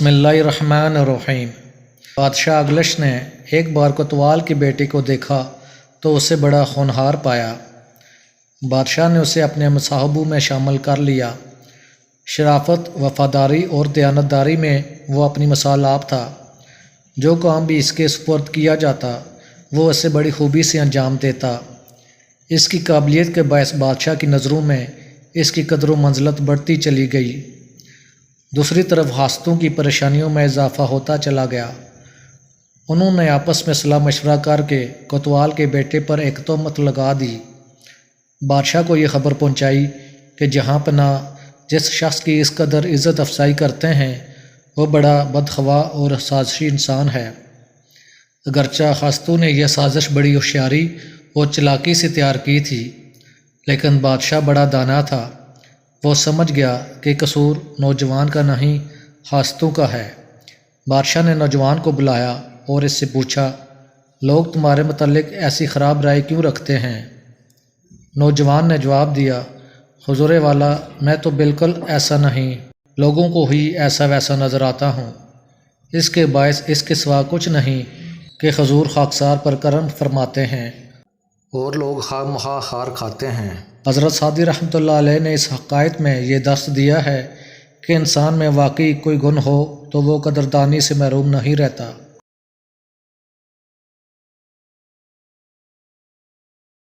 بسم اللہ الرحمن الرحیم۔ بادشاہ اگلش نے ایک بار کوتوال کی بیٹی کو دیکھا تو اسے بڑا ہونہار پایا۔ بادشاہ نے اسے اپنے مصاحبوں میں شامل کر لیا۔ شرافت، وفاداری اور دیانتداری میں وہ اپنی مثال آپ تھا۔ جو کام بھی اس کے سپرد کیا جاتا وہ اسے بڑی خوبی سے انجام دیتا۔ اس کی قابلیت کے باعث بادشاہ کی نظروں میں اس کی قدر و منزلت بڑھتی چلی گئی۔ دوسری طرف ہاستوں کی پریشانیوں میں اضافہ ہوتا چلا گیا۔ انہوں نے آپس میں صلاح مشورہ کر کے کوتوال کے بیٹے پر ایک تہمت لگا دی۔ بادشاہ کو یہ خبر پہنچائی کہ جہاں پناہ جس شخص کی اس قدر عزت افزائی کرتے ہیں وہ بڑا بدخواہ اور سازشی انسان ہے۔ اگرچہ ہاستوں نے یہ سازش بڑی ہوشیاری اور چلاکی سے تیار کی تھی، لیکن بادشاہ بڑا دانا تھا۔ وہ سمجھ گیا کہ قصور نوجوان کا نہیں ہاستوں کا ہے۔ بادشاہ نے نوجوان کو بلایا اور اس سے پوچھا، لوگ تمہارے متعلق ایسی خراب رائے کیوں رکھتے ہیں؟ نوجوان نے جواب دیا، حضور والا، میں تو بالکل ایسا نہیں، لوگوں کو ہی ایسا ویسا نظر آتا ہوں۔ اس کے باعث اس کے سوا کچھ نہیں کہ حضور خاکسار پر کرم فرماتے ہیں اور لوگ خواہ مخواہ خار کھاتے ہیں۔ حضرت سعدی رحمۃ اللہ علیہ نے اس حقائق میں یہ درس دیا ہے کہ انسان میں واقعی کوئی گن ہو تو وہ قدردانی سے محروم نہیں رہتا۔